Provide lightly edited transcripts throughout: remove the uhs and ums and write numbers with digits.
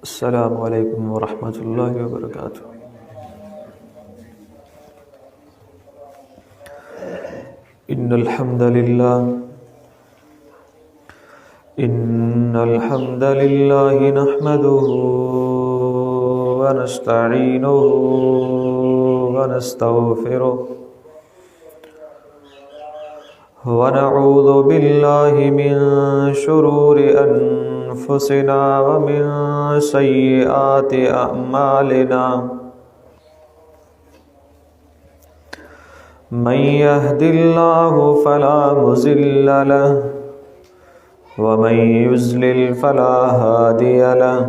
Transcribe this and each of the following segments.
अस्सलामु अलैकुम वरहमतुल्लाहि वबरकातुह। इन्नल हम्दलिल्लाहि नहमदुहु व नस्तईनुहु व नस्तगफिरुह व नऊज़ु बिल्लाहि मिन शुरूरि अनफुसिना व मिन सय्यिआति अअमालिना। मन यहदिल्लाहु फला मुज़िल्ल लहु व मन युज़्लिल फला हादिय लहु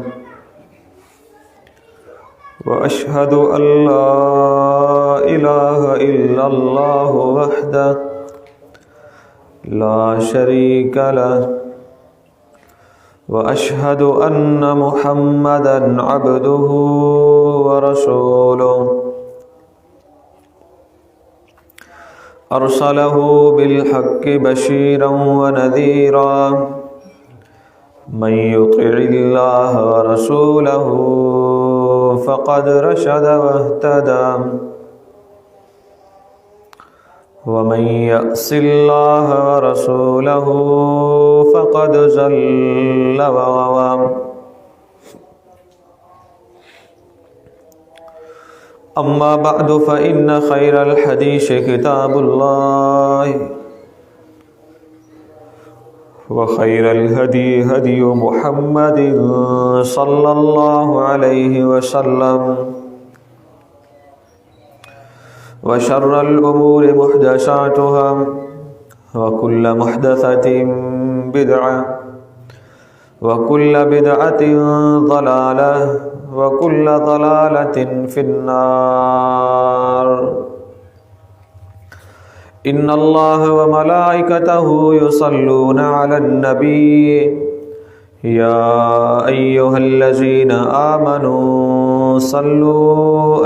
व अशहदु अल्ला इलाहा इल्लल्लाहु वहदहु ला शरीक लहु व अशहदु अन्न मुहम्मदन अब्दुहु व रसूलुहु अरसलहु बिलहक्कि बशीरन व नज़ीरा। मन युतिइल्लाह व रसूलहु फ़क़द रशद वहतदा व मन यअसिल्लाह व रसूलहु फ़क़द ज़ल्ल व गवा। अम्मा बअदु फ़इन्न खैरल हदीस किताबुल्लाह व खैरल हदी हदी मुहम्मदिन सल्लल्लाहु अलैहि वसल्लम व शर्रल उमूरि मुहदसातुहा व कुल्ल मुहदसतिन बिदअह व कुल्ल बिदअतिन ज़लालह व कुल्ल ज़लालतिन फिन्नार। इन्नल्लाह व मलाइकतहु युसल्लूना अलन नबी या अय्युहल्लज़ीना आमनू सल्लू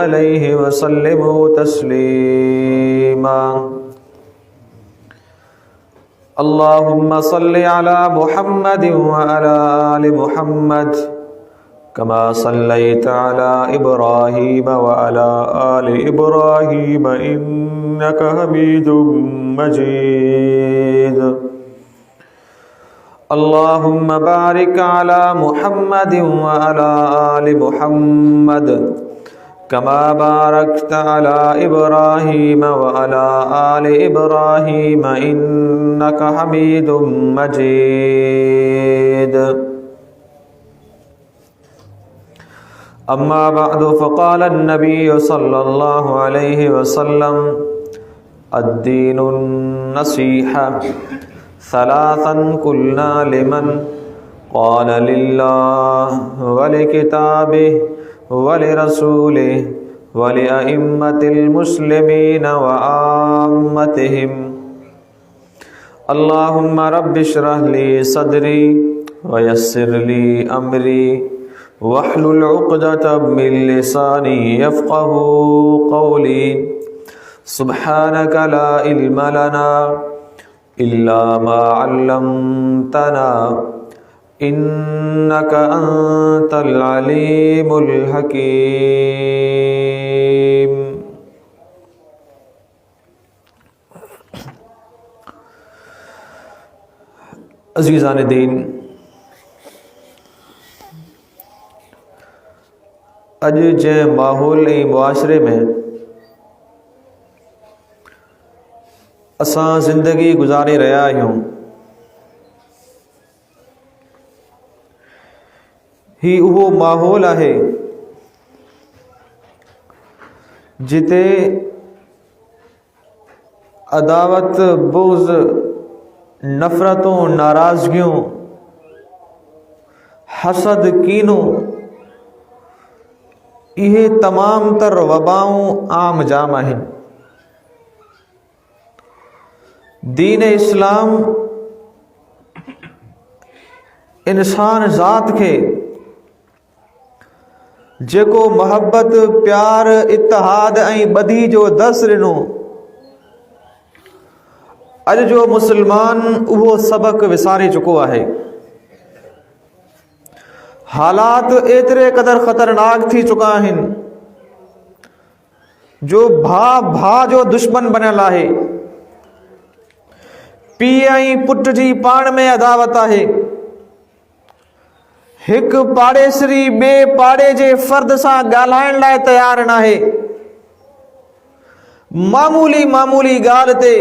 अलैहि व सल्लिमू तस्लीमा। अल्लाहुम्मा सल्लि अला मुहम्मदिन व अला आलि मुहम्मद कमा सल्लैता अला इब्राहीम व अला आलि इब्राहीम इन्नका हमीदुम मजीद। अल्लाहुम्मा बारिक अला मुहम्मदिन व अला आलि मुहम्मद कमा बारकता अला इब्राहीम व अला आलि इब्राहीम इन्नका हमीदुम मजीद। अम्मा बअदु फ़क़ाल अन्नबिय्यु सल्लल्लाहु अलैहि वसल्लम अद्दीनुन नसीहा सलासन कुल्ना लिमन क़ाल लिल्लाह व लिकिताबिहि व लिरसूलिहि व लिअइम्मतिल मुस्लिमीन व आम्मतिहिम। अल्लाहुम्मा रब्बिश्रह ली सदरी व यस्सिर ली अमरी वहलुल उक़दतम मिन लिसानी यफ़क़हू क़ौली। सुब्हानका ला इल्म लना इल्ला मा अल्लमतना इन्नका अंतल अलीमुल हकीम। अज़ीज़ान दीन, अज जे माहौल ऐं मुआशरे में असां ज़िंदगी गुज़ारे रहिया आहियूं, ही उहो माहौल आहे जिते अदावत, बुग़्ज़, नफ़रतों, नाराज़गियों, हसद, कीनो, इहे तमाम तर वबाऊं आम जाम आहिनि। दीन इस्लाम इंसान ज़ात खे जेको मोहब्बत, प्यार, इत्तेहाद ऐं बदी जो दर्स ॾिनो, अॼु जो मुस्लमान उहो सबक़ विसारे चुको आहे। हालात एतरे कदर ख़तरनाक थी चुका आहिनि जो भा जो दुश्मन बनल आहे। पीउ ऐं पुट जी पाण में अदावत आहे। हिक पाड़ेसरी ॿिए पाड़े जे फ़र्द सां ॻाल्हाइण लाइ तयार न आहे। मामूली मामूली ॻाल्हि ते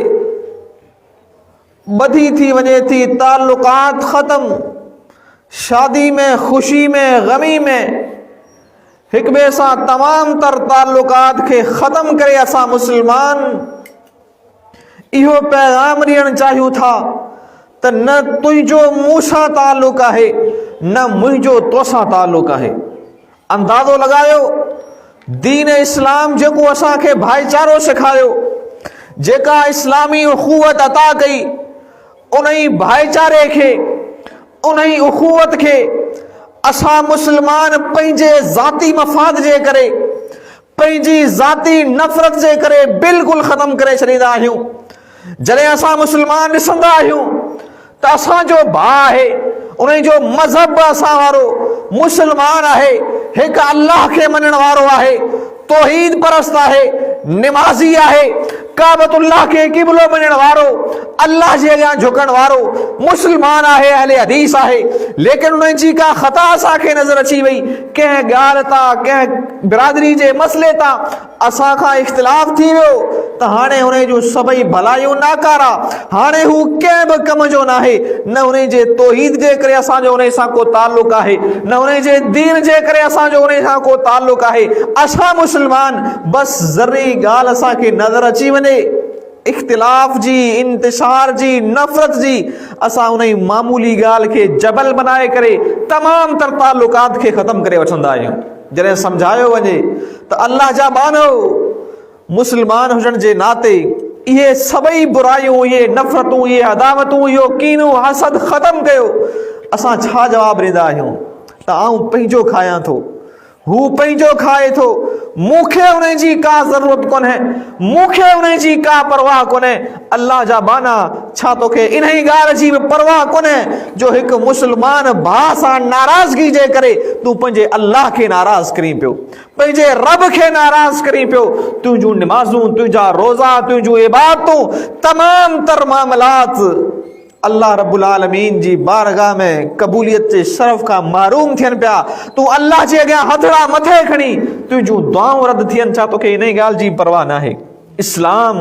ॿधी थी वञे थी, ताल्लुकात ख़त्म। शादी में, ख़ुशी में, ग़मी में हिक ॿिए सां तमाम तर ताल्लुकात खे ख़त्म करे असां मुस्लमान इहो पैगाम ॾियणु चाहियूं था त न तुंहिंजो मूं सां ताल्लुक़ आहे, न मुंहिंजो तोसां ताल्लुक़ आहे। अंदाज़ो लॻायो, दीन इस्लाम जेको असांखे भाईचारो सेखारियो, जेका इस्लामी उख़ुवत अता कई, उन ई भाईचारे खे, उन ई उख़ुवत खे असां मुस्लमान पंहिंजे ज़ाती मफ़ाद जे करे, पंहिंजी ज़ाती नफ़रत जे करे बिल्कुलु ख़त्म करे छॾींदा आहियूं। जॾहिं असां मुस्लमान ॾिसंदा आहियूं त असांजो भाउ आहे, उन जो मज़हब असां वारो मुस्लमान आहे, हिकु अल्लाह खे मञण वारो आहे, तौहीद परस्त आहे, निमाज़ी आहे, काबतुल्लाह खे क़िबलो मञण वारो, अल्लाह जे अॻियां झुकण वारो मुस्लमान आहे, अहले हदीस आहे। लेकिन उन जी का ख़ता असांखे नज़र अची वई, कंहिं ॻाल्हि तां, कंहिं बिरादरी जे मसइले तां असां खां इख़्तिलाफ़ थी वियो त हाणे हुन जूं सभई भलायूं नाकारा, हाणे हू कंहिं बि कम जो न आहे। न उन जे तौहीद जे करे असांजो उन सां को ताल्लुक़ आहे, न उन जे दीन जे करे असांजो उन सां को ताल्लुक़ आहे। असां मुस्लमान बसि ज़र्री ॻाल्हि असांखे नज़र अची वञे इख़्तिलाफ़ जी, इंतिशार जी, नफ़रत जी, असां उन ई मामूली ॻाल्हि खे जबल बनाए करे तमाम तर ताल्लुकात खे ख़त्म करे वठंदा आहियूं। जॾहिं सम्झायो वञे त अल्लाह जा बानो मुस्लमान हुजण जे नाते इहे सभई बुरायूं, इहे नफ़रतूं, इहे अदावतूं, इहो कीनू हसद ख़त्म कयो, असां छा जवाबु ॾींदा आहियूं त आऊं पंहिंजो खायां थो, हू पंहिंजो खाए थो, मूंखे उन जी का ज़रूरत कोन्हे, मूंखे उन जी का परवाह कोन्हे। अल्लाह जा बाना छा तोखे इन ई ॻाल्हि जी बि परवाह कोन्हे जो हिकु मुस्लमान भाउ सां नाराज़गी जे करे तूं पंहिंजे अल्लाह खे नाराज़ करीं पियो, पंहिंजे रब खे नाराज़ करीं पियो। तुंहिंजूं निमाज़ूं, तुंहिंजा रोज़ा, तुंहिंजूं इबादतूं, तमाम तर मामलात अल्लाह रब्बुल आलमीन जी बारगाह में क़बूलियत जे शरफ़ खां महरूम थियनि पिया। तूं अल्लाह जे अॻियां हथड़ा मथे खणी तुंहिंजूं दुआऊं रद्द थियनि, छा तोखे इन ॻाल्हि जी परवाह न आहे? इस्लाम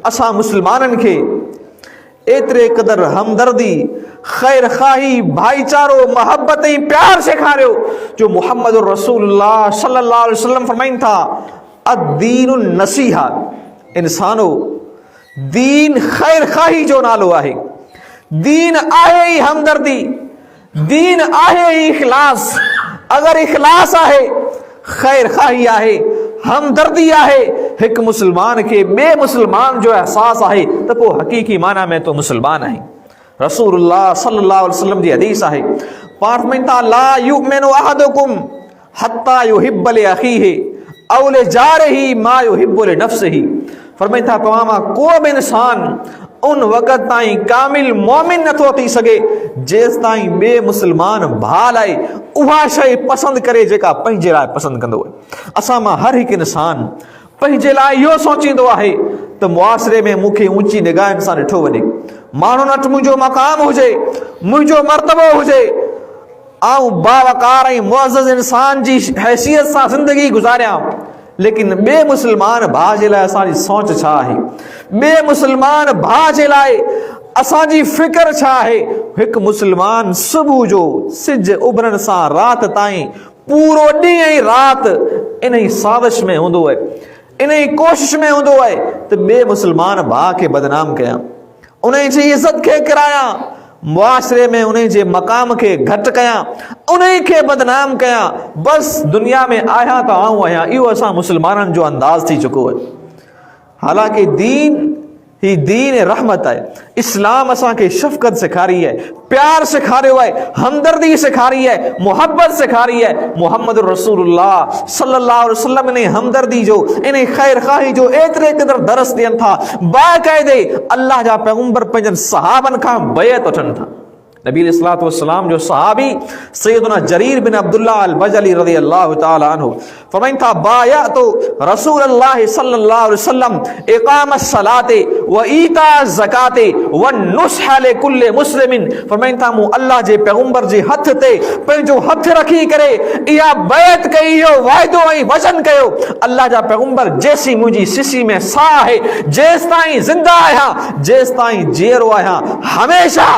असां मुस्लमाननि खे एतिरे क़दर हमदर्दी, ख़ैर ख़ाही, भाईचारो, मोहब्बत ऐं प्यार सेखारियो जो मुहम्मद रसूलुल्लाह सल्लल्लाहु अलैहि वसल्लम फरमाइनि था, अद्दीनु नसीहा। इंसानो, दीन ख़ैर ख़ाही जो नालो आहे, दीन आहे ई हमदर्दी, दीन आहे ई इख़लास। अगर इख़लास आहे, ख़ैर ख़ाही आहे, हमदर्दी आहे, हिकु मुस्लमान खे ॿिए मुस्लमान जो एहसास आहे त पोइ हक़ीक़ी माना में तो मुस्लमान आहे। रसूलुल्लाह सल्लल्लाहु अलैहि वसल्लम जी हदीस आहे, पाठ में था, ला युमिनु अहदुकुम हत्ता युहिब्ब लि अखीहि औ लिजारिहि मा युहिब्बु लिनफ्सिहि। फरमाइनि था, तव्हां मां को बि इंसान उन वक़्त ताईं कामिल मोमिन नथो थी सघे जेसि ताईं ॿिए मुस्लमान भाउ लाइ उहा शइ पसंदि करे जेका पंहिंजे लाइ पसंदि कंदो आहे। असां मां हर हिकु इंसान पंहिंजे लाइ इहो सोचींदो आहे त मुआसिरे में मूंखे ऊची निगाहनि सां ॾिठो वञे, माण्हुनि वटि मुंहिंजो मक़ाम हुजे, मुंहिंजो मर्तबो हुजे, ऐं बावकार ऐं मुअज़्ज़ज़ इंसान जी हैसियत सां ज़िंदगी गुज़ारियां। लेकिन ॿिए मुस्लमान भाउ जे लाइ असांजी सोच छा आहे? ॿिए मुस्लमान भाउ जे लाइ असांजी फ़िक्र छा आहे? हिकु मुस्लमान सुबुह जो सिज उभरण सां राति ताईं पूरो ॾींहुं ऐं राति इन ई साज़िश में हूंदो आहे, इन ई कोशिश में हूंदो आहे त ॿिए मुस्लमान भाउ खे बदनाम कयां, उन जी इज़त खे किरायां, मुआसिरे में उन जे मक़ाम खे घटि कयां, उन खे बदनाम कयां, बसि दुनिया में आहियां त आऊं आहियां। इहो असां मुस्लमाननि जो अंदाज़ थी चुको आहे। हालांकि दीन ही दीन रहमत आहे। इस्लाम असांखे शफ़क़त सेखारी आहे, प्यार सेखारियो आहे, हमदर्दी सेखारी आहे, मोहब्बत सेखारी आहे। मुहम्मद रसूलुल्लाह सल्लल्लाहु अलैहि वसल्लम इन हमदर्दी जो, इन ख़ैर ख़ाही जो एतिरे क़दर दरस ॾियनि था, बाक़ाइदे अल्लाह जा पैगंबर पंहिंजनि सहाबनि खां बैत वठनि था। नबी अलैहिस्सलातु वस्सलाम जो सहाबी सैयदना जरीर बिन अब्दुल्लाह अल-बजली रज़ियल्लाहु ताला अन्हु फरमाइन था बायअतु रसूलुल्लाह सल्लल्लाहु अलैहि वसल्लम इकामत सलाते व ईता ज़काते व नुस्ह लिकुल्लि मुस्लिमिन फरमाइन था मु अल्लाह जे पैगंबर जे हथ ते पंहिंजो हथ रखी करे इहा बैत कई हो वाइदो ऐं वचन कयो अल्लाह जा पैगंबर जेसी मुंहिंजी सिसी में साह आहे जेस ताईं जिंदा आहियां जेस ताईं जीअरो आहियां हमेशा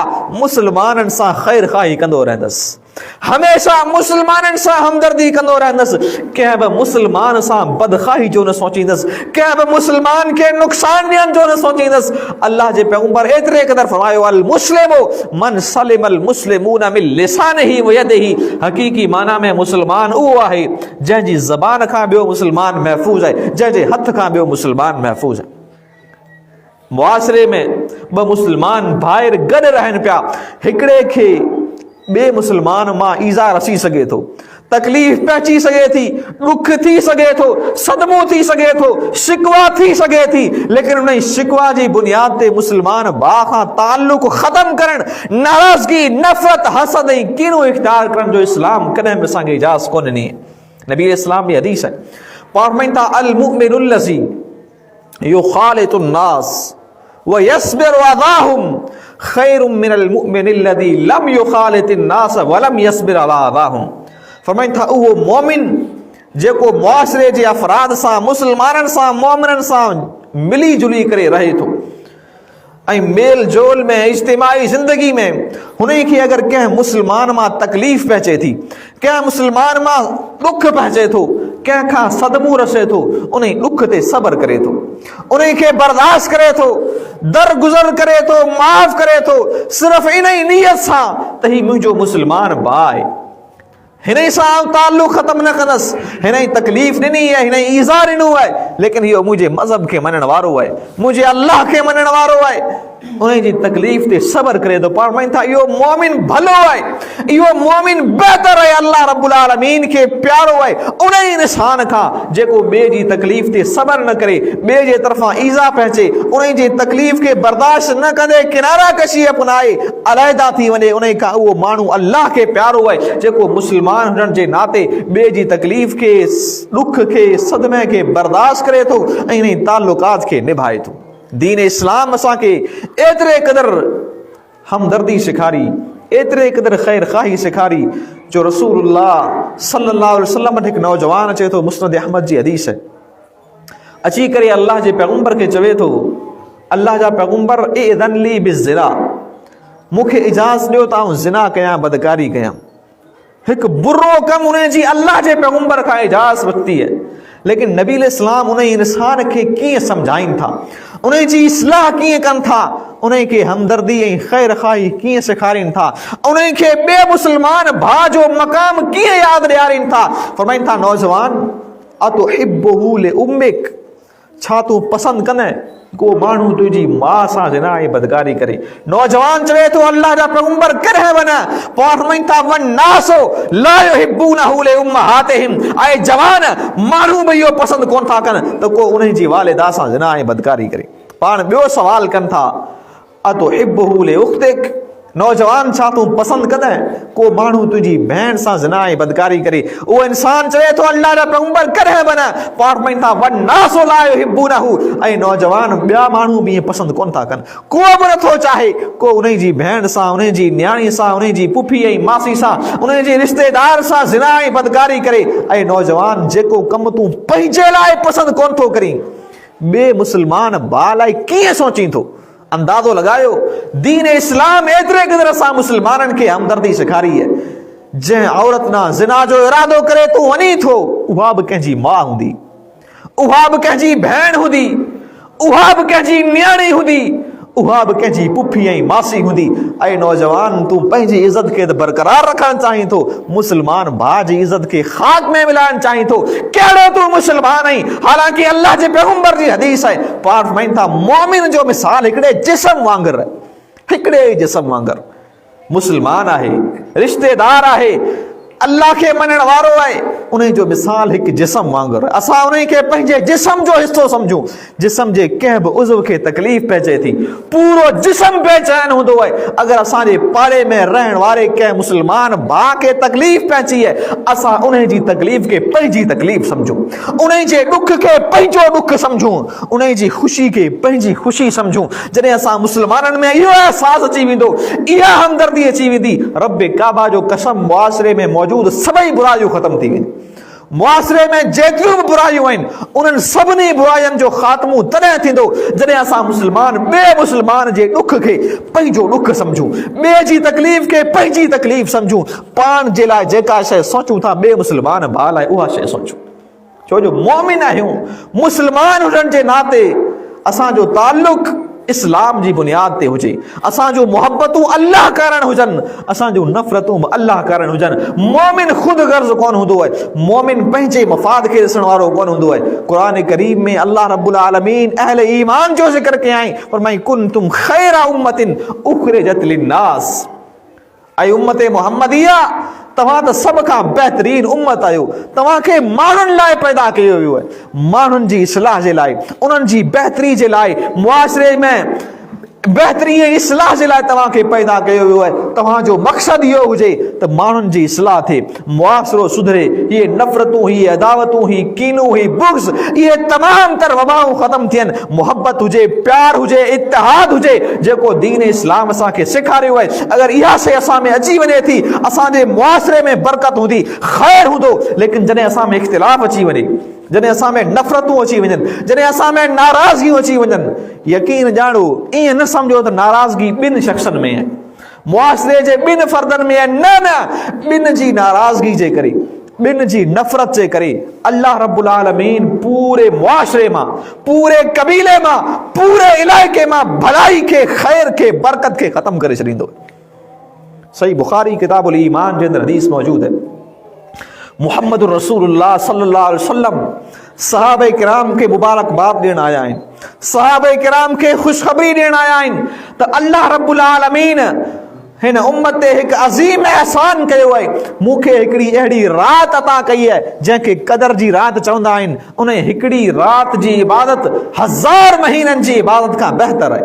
मुसलमाननि सां ख़ैर ख़ाही कंदो रहंदुसि हमेशा मुसलमाननि सां हमदर्दी कंदो रहंदुसि कंहिं बि मुसलमान सां बदखाही जो न सोचींदुसि कंहिं बि मुसलमान खे नुक़सान ॾियण जो न सोचींदुसि अल्लाह जे पैगंबर एतिरे क़दर फरमायो अल मुस्लिमु मन सलिमल मुस्लिमून मिन लिसानिही व यदिही हक़ीक़ी माना में मुसलमान उहो आहे जंहिंजी ज़बान खां ॿियो मुसलमान महफ़ूज़ आहे जंहिंजे हथ खां ॿियो मुसलमान महफ़ूज़ आहे मुआसिरे में ॿ मुसलमान भाइर गॾु रहनि पिया हिकिड़े खे ॿिए मुसलमान मां ईज़ा रसी सघे थो तकलीफ़ पहुची सघे थी दुख थी सघे थो सदमो थी सघे थो शिकवा थी सघे थी लेकिन उन शिकवा जी बुनियाद ते मुसलमान भाउ खां ताल्लुक़ ख़तम करण नाराज़गी नफ़रत हसद ऐं कीणो इख्तियार करण जो इस्लाम कॾहिं बि असांखे इजाज़त कोन ॾिनी नबी इस्लाम जी हदीस आहे फरमाइनि था अल मुमिनुल लज़ी युख़ालितु नास व यस्बिरु अज़ाहुम खैरुम मिनल मुमिनिल लज़ी लम युख़ालितिन नास व लम यस्बिर अला अज़ाहुम फरमाइनि था उहो मोमिन जेको मुआसिरे जे अफ़राद सां मुसलमाननि सां मोमिननि सां मिली जुली करे रहे थो ऐं मेल जोल में इज्तिमाई ज़िंदगी में हुन खे अगरि कंहिं मुसलमान मां तकलीफ़ पहुचे थी कंहिं मुसलमान मां दुख पहुचे थो कंहिंखां सदमो रसे थो उन दुख ते सब्र करे थो उन खे बर्दाश्त करे थो दरगुज़र करे थो माफ़ करे थो सिर्फ़ इन ई नियत सां त ही मुंहिंजो मुसलमान भाउ आहे हिन सां ताल्लुक़ ख़तम न कंदसि हिन जी तकलीफ़ ॾिनी आहे हिन जी ईज़ा ॾिनो आहे लेकिन इहो मुंहिंजे मज़हब खे मञण वारो आहे मुंहिंजे अल्लाह खे मञण वारो आहे उन जी तकलीफ़ ते सब्र करे थो फरमाइनि था इहो मोमिन भलो आहे इहो मोमिन बहितर आहे अल्लाह रब्बुल आलमीन खे प्यारो आहे उन ई इंसान खां जेको ॿिए जी तकलीफ़ ते सब्र न करे ॿिए जे तरफ़ां ईज़ा पहुचे उन जी तकलीफ़ खे बर्दाश्त न कंदे किनारा कशी अपनाए अलहदा थी वञे उन खां उहो माण्हू अल्लाह खे प्यारो आहे जेको मुसलमान हुजण जे नाते ॿिए जी तकलीफ़ खे दुख खे सदमे खे बर्दाश्त करे थो ऐं इन ताल्लुकात खे निभाए थो दीन इस्लाम असांखे एतिरे क़दुरु हमदर्दी सेखारी एतिरे क़दुरु ख़ैर ख़ाही सेखारी जो रसूलुल्लाह सल्लल्लाहु अलैहि वसल्लम वटि हिकु नौजवान अचे थो मुस्नद अहमद जी हदीस आहे अची करे अल्लाह जे पैगंबर खे चवे थो अल्लाह जा पैगंबर इज़न ली बिज़िना मूंखे इजाज़त ॾियो त आउं ज़िना कयां बदकारी कयां हिकु बुरो कमु उन जी अल्लाह जे पैगंबर खां इजाज़त वरिती आहे लेकिन नबी इस्लाम उन इंसान खे कीअं सम्झाइनि था उन जी इस्लाह कीअं कनि था उन खे हमदर्दी ऐं ख़ैर ख़ाही कीअं सेखारीनि था उन खे ॿिए मुसलमान भाउ जो मक़ाम कीअं यादि ॾियारीनि था फरमाइनि था नौजवान अतुहिब्बुहु लिउम्मिक छा तूं पसंदि कंदे को माण्हू तुंहिंजी माउ सां ज़िना ऐं बदकारी करे नौजवान चवे थो अल्लाह जा पैगंबर कॾहिं वञा फरमाइनि था वन्नासु ला युहिब्बूनहु लिउम्महातिहिम ऐं जवान माण्हू बि इहो पसंदि कोन था कनि त को उन जी वालिदा सां ज़िना ऐं बदकारी करे पाण ॿियो सवाल कनि था अतुहिब्बुहु लिउख्तिक नौजवान छा तूं पसंदि कंदे को माण्हू तुंहिंजी भेण सां ज़िना ऐं बदकारी करे उहो इंसान चवे थो अल्लाह जा पैगंबर कॾहिं वञा फरमाइनि था वन्नासु ला युहिब्बूनहु ऐं नौजवान ॿिया माण्हू बि ईअं पसंदि कोन था कनि को बि नथो चाहे को उन जी भेण सां उन जी न्याणी सां उन जी पुफी ऐं मासी सां उन जे रिश्तेदार सां ज़िना ऐं बदकारी करे ऐं नौजवान जेको कमु तूं पंहिंजे लाइ पसंदि कोन थो करीं ॿिए मुसलमान भाउ लाइ कीअं सोचीं थो अंदाज़ो लगायो दीन इस्लाम एतिरे क़दुरु असां मुसलमाननि खे हमदर्दी सेखारी आहे जंहिं औरत ना ज़िना जो इरादो करे तूं वञी थो उहा बि कंहिंजी माउ हूंदी उहा बि कंहिंजी भेण हूंदी उहा बि कंहिंजी न्याणी हूंदी उहा बि कंहिंजी पुफी ऐं मासी हूंदी ऐं नौजवान तूं पंहिंजी इज़त खे त बरक़रार रखणु चाहीं थो मुसलमान भाउ जी इज़त खे ख़ाक में मिलाइणु चाहीं थो कहिड़ो तूं मुसलमान आहीं हालांकि अल्लाह जे पैगंबर जी हदीस आहे फरमाइनि था मोमिन जो मिसाल हिकिड़े जिस्म वांगुरु हिकिड़े जिस्म वांगुरु मुसलमान आहे रिश्तेदार आहे अल्लाह के मनण वारो है उन्हें जो मिसाल एक जिस्म वांगुर असां उन्हें के पंहिंजे जिस्म जो हिस्सो समझूं। जिस्म जे कंहिं बि उज़व खे तकलीफ़ पहुचे थी पूरो जिस्म बेचैन हूंदो है। अगर असांजे पाड़े में रहण वारे कंहिं मुस्लमान भाउ खे तकलीफ़ पहुची है असां उन्हें जी तकलीफ़ खे पंहिंजी तकलीफ़ समझूं, उन्हें जे ॾुख खे पंहिंजो ॾुख समझूं, उन्हें जी ख़ुशी खे पंहिंजी ख़ुशी समझूं। जॾहिं असां मुस्लमाननि में इहो एहसास अची वेंदो, इहा हमदर्दी अची वेंदी, रब काबा जो कसम मुआशरे में मौजूद सभई बुराइयूं ख़त्म थी वेंदियूं। मुआशरे में जेतिरियूं बि बुराइयूं आहिनि उन्हनि सभिनी बुराइयुनि जो ख़ात्मो तॾहिं थींदो जॾहिं असां मुस्लमान ॿिए मुस्लमान जे ॾुख खे पंहिंजो ॾुख समझूं, ॿिए जी तकलीफ़ खे पंहिंजी तकलीफ़ समझूं, पाण जे लाइ जेका शइ सोचूं था ॿिए मुस्लमान भाउ लाइ उहा शइ सोचूं। छो जो मोमिन आहियूं, मुस्लमान हुजण जे नाते असांजो ताल्लुक़ इस्लाम जी बुनियाद ते हुजे, असांजो मोहब्बतूं अल्लाह कारण हुजनि, असांजो नफ़रतूं बि अल्लाह कारण हुजनि। मोमिन ख़ुदि गर्ज़ कोन हूंदो आहे, मोमिन पंहिंजे मफ़ाद खे ॾिसण वारो कोन हूंदो आहे। क़ुरान करीम में अल्लाह रब्बुल आलमीन अहले ईमान जो ज़िक्र कयई, फरमाई कुंतुम खैरा उम्मतिन उख़रिजत लिन्नास, ऐं उम्मत मुहम्मदिया तव्हां त सभ खां बहितरीन उम्मत आहियो, तव्हांखे माण्हुनि लाइ पैदा कयो वियो आहे, माण्हुनि जी इस्लाह जे लाइ, उन्हनि जी बहितरी जे लाइ, मुआशरे में बहितरी ऐं इस्लाह जे लाइ तव्हांखे पैदा कयो वियो आहे। तव्हांजो मक़सदु इहो हुजे त माण्हुनि जी इस्लाह थिए, मुआशरो सुधरे, इहे नफ़रतूं, हीअ अदावतूं, ही कीनूं, ही बुग़्ज़, इहे तमामु तर वबाऊं ख़त्म थियनि, मुहबत हुजे, प्यार हुजे, इत्तिहाद हुजे, जेको दीन इस्लाम असांखे सेखारियो आहे। अगरि इहा शइ असां में अची वञे थी असांजे मुआशरे में बरकत हूंदी, ख़ैर हूंदो। लेकिन जॾहिं असां में इख़्तिलाफ़ अची वञे, जॾहिं असां में नफ़रतूं अची वञनि, जॾहिं असां में नाराज़गियूं अची वञनि, यकीन ॼाणो ईअं न सम्झो त नाराज़गी ॿिनि शख़्सनि में आहे, मुआशरे जे ॿिनि फ़र्दनि में आहे, न न, ॿिनि जी नाराज़गी जे करे, ॿिनि जी नफ़रत जे करे अल्लाह रब्बुल आलमीन पूरे मुआशरे मां, पूरे कबीले मां, पूरे इलाइक़े मां भलाई खे, ख़ैर खे, बरकत खे ख़त्म करे छॾींदो। सही बुखारी किताबुल ईमान जे अंदरि हदीस मौजूद है, मुहम्मद रसूलुल्लाह सल्लल्लाहु अलैहि वसल्लम सहाबे किराम के मुबारकबाद ॾियण आया आहिनि, सहाबे किराम खे ख़ुशख़बरी ॾियण आया आहिनि त अल्लाह रब्बुल आलमीन हिन उम्मत ते हिकु अज़ीम एहसान कयो आहे, मूंखे हिकिड़ी अहिड़ी राति अता कई आहे जंहिंखे क़दर जी राति चवंदा आहिनि। उन हिकिड़ी राति जी इबादत 1000 महीननि जी इबादत खां बहितर आहे।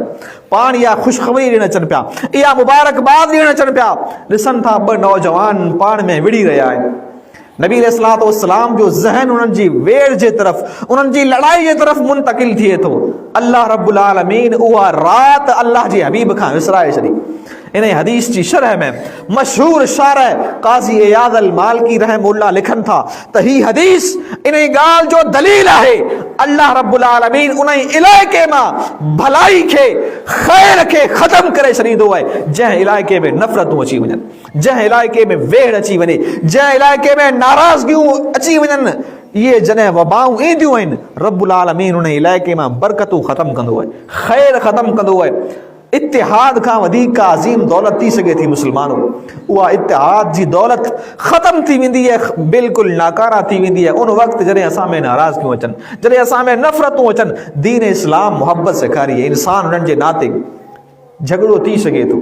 पाण इहा ख़ुशख़बरी ॾियण अचनि पिया, इहा मुबारकबाद ॾियण अचनि पिया, ॾिसनि था ॿ नौजवान पाण में विड़ी रहिया आहिनि। नबी अलैहिस्सलातु वस्सलाम जो ज़हन उन्हनि जी वेड़ जे तरफ़, उन्हनि जी लड़ाई जे तरफ़ मुंतक़िल थिए थो। अल्लाह रब्बुल आलमीन उहा राति अल्लाह जे हबीब खां विसराए छॾी। इन हदीस जी शरह में मशहूर शारह काज़ी इयाद अल मालिकी रहमहुल्लाह लिखनि था त ही हदीस इन ॻाल्हि जो दलील आहे अल्लाह रब्बुल आलमीन उन इलाइक़े मां भलाई खे, ख़ैर खे ख़त्म करे छॾींदो आहे जंहिं इलाइक़े में नफ़रतूं अची वञनि, जंहिं इलाइक़े में वेड़ अची वञे, जंहिं इलाइक़े में नाराज़गियूं अची वञनि, इहे जॾहिं वबाऊं ईंदियूं आहिनि रब्बुल आलमीन उन इलाइक़े मां बरकतूं ख़त्म कंदो आहे, ख़ैर ख़त्म कंदो आहे। इत्तिहाद खां वधीक अज़ीम दौलत थी सघे थी मुस्लमानों, उहा इत्तिहाद जी दौलत ख़त्म थी वेंदी आहे, बिल्कुलु नाकारा थी वेंदी आहे उन वक़्तु जॾहिं असां में नाराज़गियूं अचनि, जॾहिं असां में नफ़रतूं अचनि। दीन इस्लाम मोहब्बत सेखारी आहे, इंसान उन्हनि जे नाते झगड़ो थी सघे थो,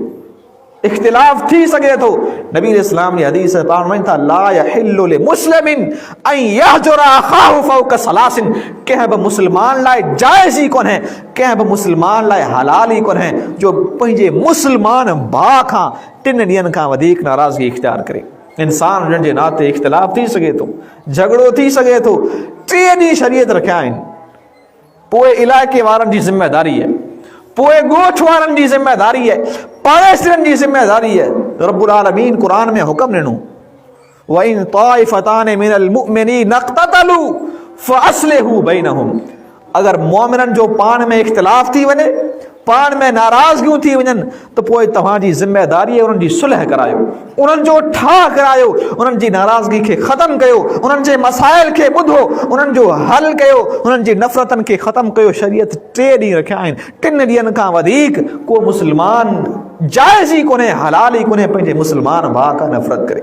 इख्तिलाफ थी सघे थो। नबी इस्लाम जी हदीस पाण वञनि था ला यहिल्लु लिमुस्लिमिन अन यहजुरा अखाहु फौक सलासिन, कंहिं बि मुस्लमान लाइ जाइज़ ई कोन्हे, कंहिं बि मुस्लमान लाइ हलाल ई कोन्हे जो पंहिंजे मुस्लमान भाउ खां 3 ॾींहंनि खां वधीक नाराज़गी इख्तियार करे। इंसान हुननि जे नाते इख्तिलाफ थी सघे थो, झगड़ो थी सघे थो, 3 ॾींहं शरीयत रखिया आहिनि, पोइ इलाइक़े वारनि जी ज़िम्मेदारी आहे, पोइ ॻोठ वारनि जी ज़िम्मेदारी आहे, पाड़ेसिरनि जी ज़िम्मेदारी आहे। रब्बुल आलमीन कुरान में हुक्म ॾिनो व इन ताइफतान मिनल मुमिनीन इक़्ततलू फअस्लिहू बैनहुम, अगर मोमिननि जो पाण में इख्तिलाफ थी वञे, पाण में नाराज़गियूं थी वञनि त पोइ तव्हांजी ज़िम्मेदारी आहे उन्हनि जी सुलह करायो, उन्हनि जो ठाह करायो, उन्हनि जी नाराज़गी खे ख़त्म कयो, उन्हनि जे मसाइल खे ॿुधो, उन्हनि जो हल कयो, उन्हनि जी नफ़रतनि खे ख़त्म कयो। शरीयत 3 ॾींहं रखिया आहिनि, 3 ॾींहंनि खां वधीक को मुस्लमान जाइज़ ई कोन्हे, हलाल ई कोन्हे पंहिंजे मुस्लमान भाउ खां नफ़रत करे।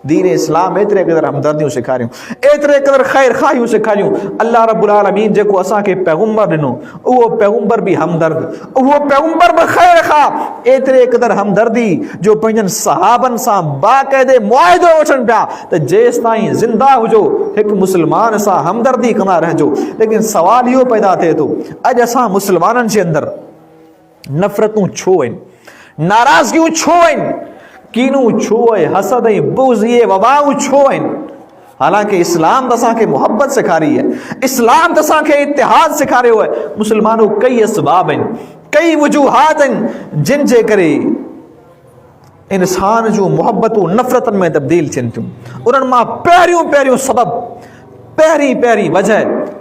दीन इस्लाम एतिरे क़दर हमदर्दियूं सेखारियूं, एतिरे क़दर ख़ैर ख़ाहियूं सेखारियूं। अल्लाह रब्बुल आलमीन जेको असांखे पैगम्बर ॾिनो, उहो पैगम्बर बि हमदर्द, उहो पैगम्बर बि ख़ैर ख़ाह। एतिरे क़दर हमदर्दी जो पंहिंजनि सहाबनि सां बाक़ाइदे मुआहिदो वठनि पिया त जेसि ताईं ज़िंदा हुजो हिकु मुस्लमान सां हमदर्दी कंदा रहिजो। लेकिन सवाल इहो पैदा थिए थो, अॼु असां मुस्लमाननि जे अंदरि नफ़रतूं छो आहिनि, नाराज़गियूं छो आहिनि, कीनूं छो आहे, हसद ऐं बुग़्ज़ इहे वबाऊं छो आहिनि? हालांकि इस्लाम त असांखे मोहब्बत सेखारी आहे, इस्लाम त असांखे इतिहाद सेखारियो आहे। मुस्लमानों कई असबाब आहिनि, कई वजूहात आहिनि जिन जे करे इंसान जूं मोहब्बतूं नफ़रतनि में तब्दील थियनि थियूं। उन्हनि मां पहिरियों सबब, पहिरीं वजह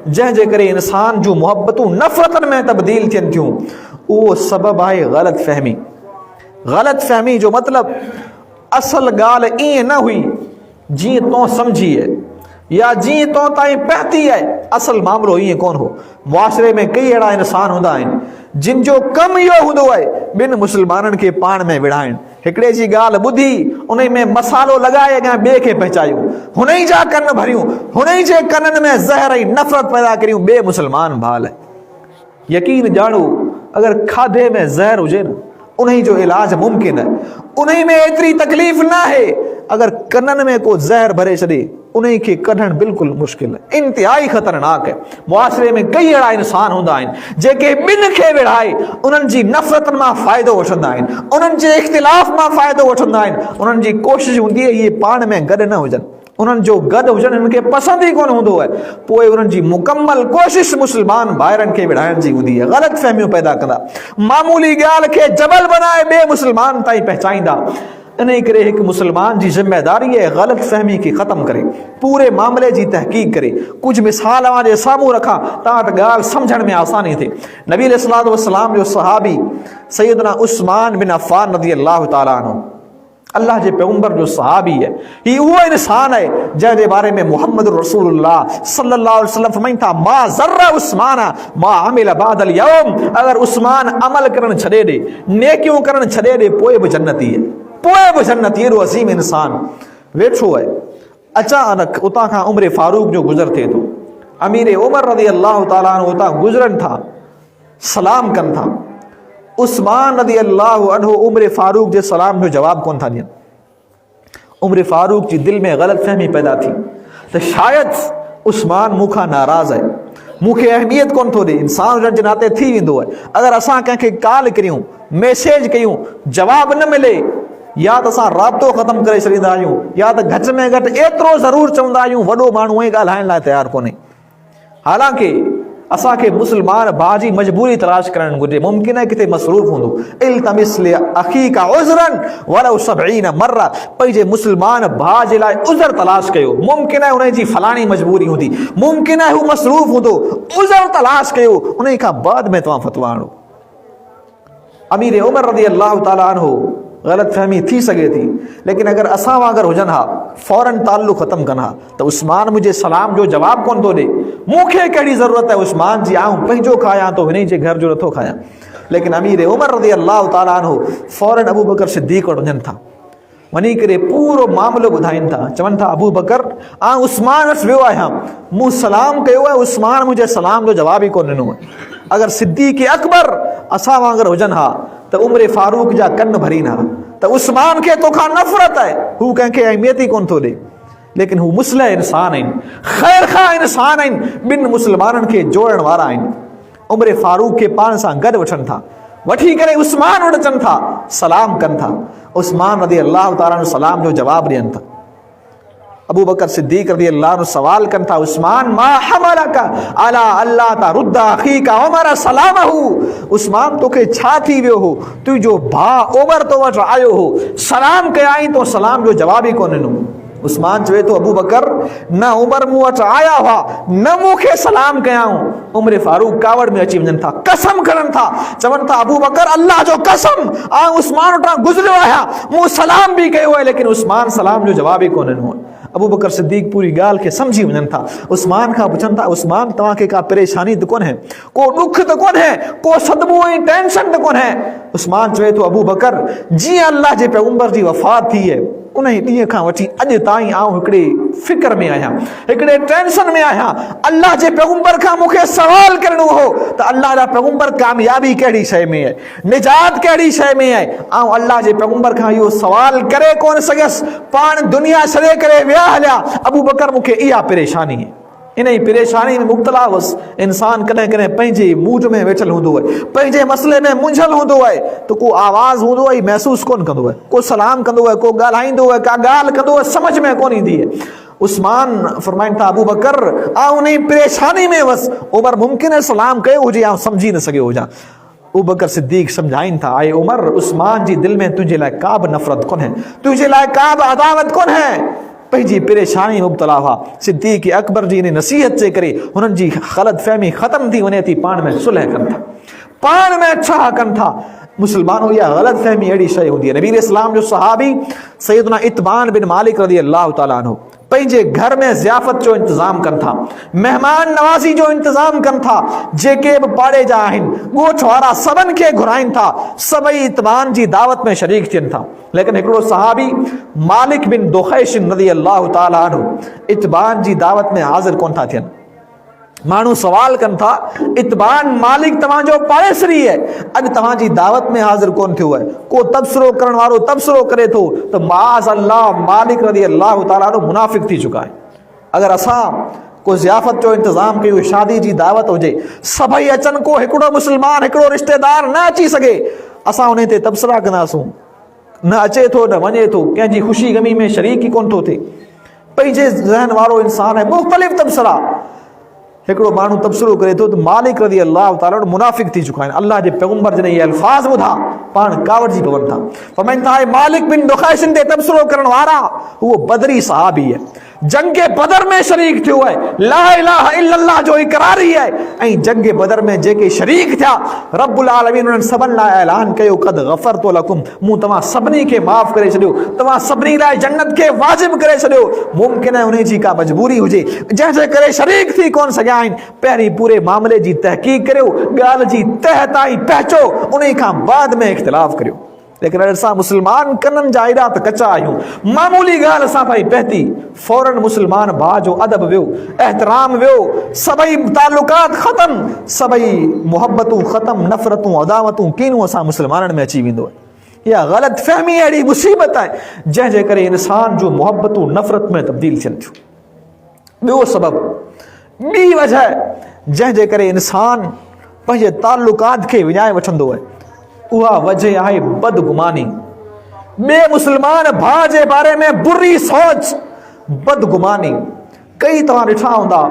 जंहिंजे करे इंसान जूं मोहब्बतूं नफ़रतनि में तब्दील थियनि थियूं, उहो सबब आहे ग़लतफ़हमी। ग़लतफ़हमी जो मतिलबु असल ॻाल्हि ईअं न हुई जीअं तो सम्झी आहे या जीअं तो ताईं पहुती आहे, असल मामिलो ईअं कोन हो। मुआशरे में कई अहिड़ा इंसान हूंदा आहिनि जिन जो कमु इहो हूंदो आहे ॿिनि मुस्लमाननि खे पाण में विढ़ाइण। हिकिड़े जी ॻाल्हि ॿुधी उन में मसालो लॻाए अॻियां ॿिए खे पहुचायूं, हुन ई जा कन भरियूं, हुन ई जे कननि में ज़हर ऐं नफ़रत पैदा करियूं ॿिए मुस्लमान भाउ लाइ। यकीन ॼाणो, अगरि खाधे में ज़हर हुजे न, उन जो इलाज मुमकिन है, उन में एतिरी तकलीफ़ न आहे। अगर कननि में को ज़हर भरे छॾे उन खे कढणु बिल्कुलु मुश्किल है, इंतिहाई ख़तरनाक है। मुआशरे में कई अहिड़ा इंसान हूंदा आहिनि जेके ॿिनि खे विढ़ाए उन्हनि जी नफ़रतनि मां फ़ाइदो वठंदा आहिनि, उन्हनि जे इख़्तिलाफ़ मां फ़ाइदो वठंदा आहिनि। उन्हनि जी कोशिशि हूंदी आहे इहे पाण में गॾु न हुजनि, उन्हनि जो गॾु हुजनि हिननि खे पसंदि ई कोन हूंदो आहे। पोइ उन्हनि जी मुकमल कोशिशि मुस्लमान भाइरनि खे विढ़ाइण जी हूंदी आहे। ग़लतफ़हमियूं पैदा कंदा, मामूली ॻाल्हि खे जबल बनाए ॿिए मुस्लमान ताईं पहुचाईंदा। इन करे हिकु मुस्लमान जी ज़िम्मेदारी आहे ग़लतफ़हमी खे ख़तमु करे, पूरे मामले जी तहक़ीक़ करे। कुझु मिसाल जे साम्हूं रखां तव्हां वटि ॻाल्हि सम्झण में आसानी थिए। नबी अलैहिस्सलातु वस्सलाम जो सहाबी सैयदना उस्मान बिन अफ़्फ़ान रज़ियल्लाहु ताला अन्हु, अल्लाह जे पैगम्बर जो सहाबी है। ही उहो इंसान है जंहिंजे बारे में मोहम्मद रसूलुल्लाह सल्लल्लाहु अलैहि वसल्लम फरमाइनि था, मा ज़र्रा उस्मान मा अमिल बादल यौम। अगर उस्मान अमल करण छॾे ॾे, नेकियूं करण छॾे ॾे, पोइ बि जन्नती है, पोइ बि जन्नती। एॾो अज़ीम इंसान वेठो है। अचानक उतां खां उम्र फारूक जो गुज़र थिए थो। अमीर उमर रज़ियल्लाहु ताला अन्हु उतां गुज़रनि था, सलाम कनि था। उस्मान रज़ियल्लाहु अन्हु उम्र फारूक जे सलाम जो जवाब कोन था ॾियनि। उम्र फारूक जी दिलि में ग़लतफ़हमी पैदा थी त शायदि उस्मान मूंखां नाराज़ आहे, मूंखे अहमियत कोन थो ॾे। इंसान हुजण जे नाते थी वेंदो आहे, अगरि असां कंहिंखे कॉल करियूं, मैसेज कयूं, जवाब न मिले, या त असां राब्तो ख़तमु करे छॾींदा आहियूं, या त घटि में घटि एतिरो ज़रूरु चवंदा आहियूं, वॾो माण्हू ऐं ॻाल्हाइण लाइ तयारु कोन्हे। हालांकि असांखे मुस्लमान भाउ जी मजबूरी तलाश करणु घुरिजे। मुमकिन आहे किथे मसरूफ़ हूंदो, इल्तमिस लि अख़ीका उज़रन वलौ सबईन मर्रा, पंहिंजे मुस्लमान भाउ जे लाइ उज़र तलाश कयो। मुमकिन आहे उन जी फलाणी मजबूरी हूंदी, मुमकिन आहे हू मसरूफ़ हूंदो, उज़र तलाश कयो, उन खां बाद में तव्हां फतवा आणो। अमीर उमर रज़ियल्लाहु ताला अन्हु, ग़लतफ़हमी थी सघे थी, लेकिन अगर असां वांगुरु हुजनि हा, फौरन ताल्लुक़ ख़तमु कनि हा त उस्मान मुंहिंजे सलाम जो जवाब कोन थो ॾे, मूंखे कहिड़ी ज़रूरत है उस्मान जी, आऊं पंहिंजो खायां तो हिन जे घर जो नथो खायां। लेकिन अमीर उमर रज़ियल्लाहु ताला अन्हु फौरन अबू बकर सिद्दीक़ वटि वञनि था, वञी करे पूरो मामिलो ॿुधाइनि था। चवनि था, अबू बकर आउं उस्मान वटि वियो आहियां, मूं सलाम कयो आहे, उस्मान मुंहिंजे सलाम जो जवाब ई कोन ॾिनो आहे। अगर सिद्दीक़ अकबर असां वांगुरु हुजनि हा त उम्र फारूक जा कन भरीन हा त उस्मान खे तोखां नफ़रत आहे, हू कंहिंखे अहमियत ई कोन थो ॾे। लेकिन हू मुस्लिह इंसान आहिनि, ख़ैर ख़ाह इंसान आहिनि, ॿिनि मुस्लमाननि खे जोड़ण वारा आहिनि। उम्र फारूक खे पाण सां गॾु वठनि था, वठी करे उस्मान वटि अचनि था, सलाम कनि था। उस्मान रज़ियल्लाहु ताला अन्हु सलाम जो जवाब ॾियनि था। अबू बकर सिद्दीक़ रज़ियल्लाहु अन्हु सवाल कनि था, उस्मान मा हमलका अला अल्ला तरुद्दा अखीका उमर सलामहू। उस्मान तोखे छा थी वियो हो, तुंहिंजो भाउ उमर तो वटि आयो हो, सलाम कयाई तो सलाम जो जवाब ई कोन ॾिनो। उस्मान चवे थो, अबू बकर न उमर मूं वटि आया हुआ, न मूंखे सलाम कयाऊं। उम्र फारूक कावड़ में अची वञनि था, कसम खणनि था, चवनि था, अबू बकर अल्लाह जो कसम, आउं उस्मान वटां गुज़रियो आहियां, मूं सलाम बि कयो आहे, लेकिन उस्मान सलाम जो जवाब ई कोन ॾिनो। अबू बकर सिद्दीक़ पूरी ॻाल्हि खे सम्झी वञनि था। उस्मान खां पुछनि था, उस्मान तव्हांखे का परेशानी त कोन्हे, को ॾुख त कोन्हे, को सदमो ऐं टेंशन त कोन्हे? उस्मान चवे थो, अबू बकर जीअं अल्लाह जे पैगम्बर जी वफ़ात थी आहे उन ॾींहं खां वठी अॼु ताईं आउं हिकिड़े फिक्र में आहियां, हिकिड़े टेंशन में आहियां। अल्लाह जे पैगंबर खां मूंखे सवाल करणो हो त अल्लाह जा पैगंबर कामयाबी कहिड़ी शइ में आहे, निजात कहिड़ी शइ में आहे। आउं अल्लाह जे पैगंबर खां इहो सवाल करे कोन सघियसि, पाण दुनिया छॾे करे विया हलिया। अबू बकर मूंखे इहा परेशानी आहे, इन ई परेशानी में मुब्तला हुअसि। इंसान कॾहिं कॾहिं पंहिंजे मूड में वेठल हूंदो आहे, पंहिंजे मसइले में मुंझल हूंदो आहे, त को आवाज़ हूंदो आहे महसूस कोन कंदो आहे, को सलाम कंदो आहे, को ॻाल्हाईंदो आहे, का ॻाल्हि कंदो आहे, समझ में कोन ईंदी आहे। उस्मान फरमाइनि था अबू बकर आउं उन ई परेशानी में हुअसि। उमर मुमकिन आहे सलाम कयो हुजे, आउं सम्झी न सघियो हुजां। अबू बकर सिद्दीक़ सम्झाइनि था, आए उमर, उस्मान जी दिलि में तुंहिंजे लाइ का बि नफ़रत कोन्हे, तुंहिंजे लाइ का बि अदावत कोन्हे। पंहिंजी परेशानी मुब्तला हुआ। सिद्दीक़ अकबर जी इन नसीहत जे करे हुननि जी ग़लत फहमी ख़त्म थी वञे थी, पाण में सुलह कनि था, पाण में छा कनि था। मुसलमानों, इहा ग़लत फहमी अहिड़ी शइ हूंदी आहे। नबी इस्लाम जो सहाबी सैयदना इत्बान बिन मालिक रज़ी अल्लाह तआला अन्हु पंहिंजे घर में ज़ियाफ़त जो इंतज़ाम कनि था, मेहमान नवाज़ी जो इंतज़ाम कनि था। जेके बि पाड़े जा आहिनि, ॻोठ वारा सभिनि खे घुराइनि था, सभई इत्बान जी दावत में शरीक थियनि था। लेकिन हिकिड़ो सहाबी मालिक बिन दुखैश रज़ी अल्लाह तआला अन्हु इत्बान जी दावत में हाज़िर कोन था थियनि। माण्हू सवाल कनि था, इत्बान मालिक तव्हांजो पाड़ेसरी आहे, अॼु तव्हांजी दावत में हाज़िर कोन थियो आहे। को तबसरो करण वारो तबसरो करे थो त माज़ अल्लाह मालिक रज़ी अल्लाह तआला अन्हु मुनाफ़िक़ थी चुका आहे। अगरि असां को ज़ियाफ़त जो इंतज़ाम कयूं, शादी जी दावत हुजे, सभई अचनि, को हिकिड़ो मुस्लमान, हिकिड़ो रिश्तेदार न अची सघे, असां उन ते तबसरा कंदासूं, न अचे थो न वञे थो, कंहिंजी ख़ुशी गमी में शरीक ई कोन थो थिए। पंहिंजे ज़हन वारो इंसान आहे, मुख़्तलिफ़ तबसरा। हिकिड़ो माण्हू तबसरो करे थो त मालिक रज़ी अल्लाह तआला मुनाफ़िक़ थी चुका आहिनि। अल्लाह जे पैगंबर जॾहिं इहे अल्फाज़ ॿुधा, पाण कावड़जी पवनि था। फरमाइनि था, मालिक बिन दुखैशिन ते तबसरो करण वारा उहो बदरी सहाबी आहे, जंग बदर में शरीक थियो आहे, ला इलाहा इल्लल्लाह जो इकरारी आहे। ऐं जंग बदर में जेके शरीक थिया, रब्बुल आलमीन उन्हनि सभिनि लाइ ऐलान कयो, क़द ग़फ़रतु लकुम, मूं तव्हां सभिनी खे माफ़ करे छॾियो, तव्हां सभिनी लाइ जन्नत खे वाजिब करे छॾियो। मुमकिन आहे उन जी का मजबूरी हुजे जंहिंजे करे शरीक थी कोन सघिया आहिनि। पहिरीं पूरे मामले जी तहक़ीक़ करियो, ॻाल्हि जी तह ताईं पहुचो, उन खां बाद में इख़्तिलाफ़ करियो। लेकिन असां मुसलमान कननि जा एॾा त कचा आहियूं, मामूली ॻाल्हि असां ताईं पहुती, फौरन मुसलमान भाउ जो अदब वियो, एहतराम वियो, सभई ताल्लुकात ख़तम, सभई मोहब्बतूं ख़तम, नफ़रतूं, अदावतूं, कीनूं असां मुसलमाननि में अची वेंदो आहे। इहा ग़लत फहमी अहिड़ी मुसीबत आहे जंहिंजे करे इंसान जो मोहब्बतूं नफ़रत में तब्दील थियनि थियूं। ॿियो सबबु, ॿी वजह जंहिंजे करे इंसान पंहिंजे ताल्लुकात खे विञाए वठंदो आहे, उहा वजह आहे बदगुमानी। ॿिए मुसलमान भाउ जे बारे में बुरी सोच, बदगुमानी। कई तव्हां ॾिठा हूंदा,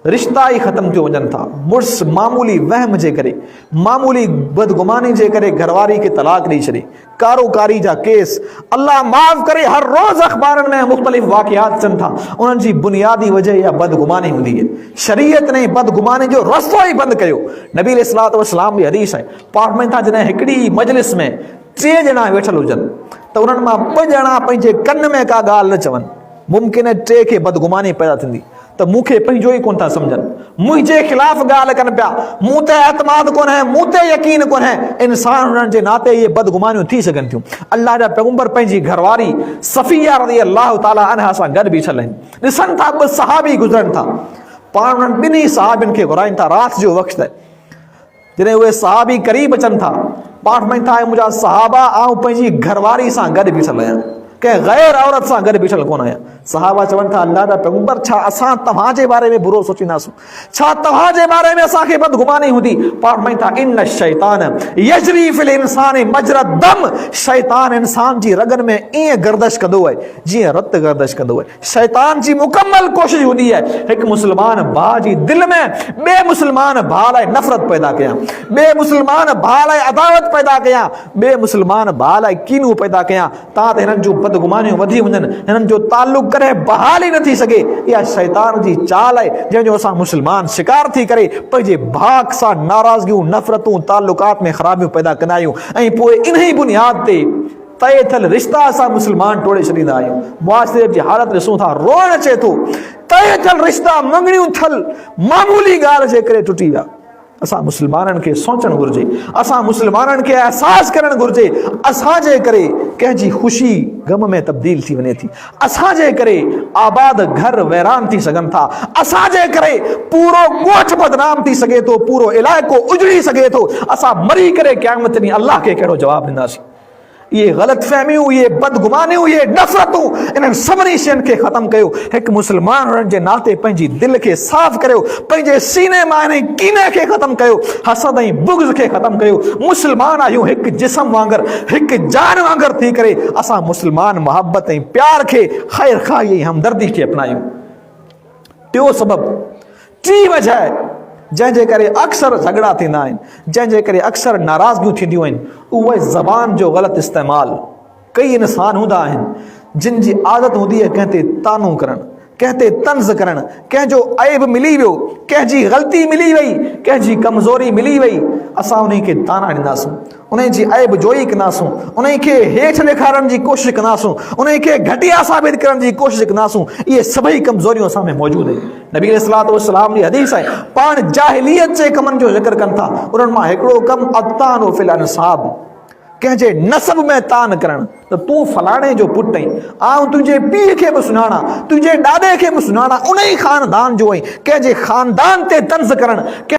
रिश्ता ई ख़त्म थी वञनि था, मुड़ुस मामूली वहम जे करे, मामूली बदगुमानी जे करे घरवारी खे तलाक ॾेई छॾे, कारोकारी जा केस, अल्लाह माफ़ करे, हर रोज़ अख़बारनि में मुख़्तलिफ़ वाक़ियात अचनि था। उन्हनि जी बुनियादी वजह इहा बदगुमानी हूंदी आहे। शरीयत ने बदगुमानी जो रस्तो ई बंदि कयो। नबी अलैहिस्सलातु वस्सलाम जी हदीस आहे, पाठ में था, जॾहिं हिकिड़ी मजलिस में 3 ॼणा वेठल हुजनि त उन्हनि मां 2 ॼणा पंहिंजे कन में का ॻाल्हि न चवनि, मुमकिन आहे 3 खे बदगुमानी पैदा थींदी त मूंखे पंहिंजो ई कोन था सम्झनि, मुंहिंजे ख़िलाफ़ ॻाल्हि कनि पिया, मूं ते एतमाद कोन्हे, मूं ते यकीन कोन्हे। इंसान हुननि जे नाते इहे बदगुमानियूं थी सघनि थियूं। अल्लाह जा पैगंबर पंहिंजी घरवारी सफ़िया रज़ी अल्लाह तआला अन्हा सां गॾु बीठल आहिनि, ॾिसनि था 2 सहाबी गुज़रनि था, पाण उन्हनि 2 सहाबियुनि खे घुराइनि था, राति जो वक़्तु आहे। जॾहिं उहे सहाबी क़रीब अचनि था, पाठ में था, मुंहिंजा सहाबा, आउं पंहिंजी घरवारी सां गॾु बीठल आहियां, कंहिं गैर औरत सां गॾु बीठल कोन आहियां। सहाबा चवनि था, अल्लाह जा पैगंबर, छा असां तव्हांजे बारे में बुरो सोचींदासूं? छा तव्हांजे बारे में असांखे बदगुमानी हूंदी? पाठ में था, इन्न शैतान यजरी फिल इंसान मजरा दम, शैतान इंसान जी रगनि में ईअं गर्दश कंदो आहे जीअं रत गर्दश कंदो आहे। शैतान जी मुकम्मल कोशिश हूंदी आहे हिकु मुसलमान भाउ जी दिलि में ॿिए मुसलमान भाउ लाइ नफ़रत पैदा कयां, ॿिए मुसलमान भाउ लाइ अदावत पैदा कयां, ॿिए मुसलमान भाउ लाइ कीनू पैदा कयां, तां त हिननि जूं बदगुमानियूं वधी वञनि, हिननि जो ताल्लुक़ करे बहाल ई नथी सघे। इहा शैतान जी चाल आहे जंहिंजो असां मुसलमान शिकार थी करे पंहिंजे भाउ सां नाराज़गियूं, नफ़रतूं, ताल्लुकात में ख़राबियूं पैदा कंदा आहियूं, ऐं पोइ इन ई बुनियाद ते तय थियल रिश्ता असां मुसलमान टोड़े छॾींदा आहियूं। मुआशिरे जी हालत ॾिसूं था, रोअण अचे थो। तय थियल रिश्ता, मंगणियूं थियल, मामूली ॻाल्हि जे करे टुटी विया। असां मुस्लमाननि खे सोचणु घुरिजे, असां मुस्लमाननि खे एहसास करणु घुरिजे असांजे करे कंहिंजी ख़ुशी गम में तब्दील थी वञे थी, असांजे करे आबाद घर वैरान थी सघनि था, असांजे करे पूरो ॻोठ बदनाम थी सघे थो, पूरो इलाइक़ो उजड़ी सघे थो। असां मरी करे क़यामत ॾींहुं अल्लाह खे कहिड़ो जवाबु ॾींदासीं? ये ग़लत फहमियूं, ये बदगुमानियूं, ये नफ़रतूं, इन्हनि सभिनी शयुनि खे ख़त्म कयो। हिकु मुस्लमान हुननि जे नाते पंहिंजी दिलि खे साफ़ करियो, पंहिंजे सीने मां इन कीने खे ख़त्म कयो, हसद ऐं बुग़्ज़ खे ख़त्म कयो। मुस्लमान आहियूं हिकु जिस्म वांगुरु, हिकु जान वांगुरु थी करे असां मुस्लमान मोहब्बत ऐं प्यार खे, ख़ैर ख़ाही ऐं हमदर्दी खे अपनायूं। टियों सबबु, टी वजह जंहिंजे करे अक्सर झगड़ा थींदा आहिनि, जंहिंजे करे अक्सर नाराज़गियूं थींदियूं आहिनि, उहे ज़बान जो ग़लति इस्तेमालु। कई इंसान हूंदा आहिनि जिन जी आदत हूंदी आहे कंहिं ते तानो करणु, कंहिं ते तंज़ करणु, कंहिंजो ऐब मिली वियो, कंहिंजी ग़लती मिली वई, कंहिंजी कमज़ोरी मिली वई, असां उन खे ताना ॾींदासूं, उन जी ऐब जोई कंदासूं, उन खे हेठि ॾेखारण जी कोशिशि कंदासूं, उन खे घटिया साबित करण जी कोशिशि कंदासूं। इहे सभई कमज़ोरियूं असां में मौजूदु आहिनि। नबी अलैहिस्सलातु वस्सलाम जी हदीस आहे, पाण जाहिलियत जे कमनि जो ज़िक्र कनि था, उन्हनि मां हिकिड़ो कमु अतानो फिल अनसाब, कंहिंजे नसब में तान करणु। त तूं फलाणे जो पुटु आहीं, आउं तुंहिंजे पीउ खे बि सुञाणा, तुंहिंजे ॾाॾे खे बि सुञाणा, उन ई ख़ानदान जो आहीं, कंहिंजे ख़ानदान ते तंज़ करणु,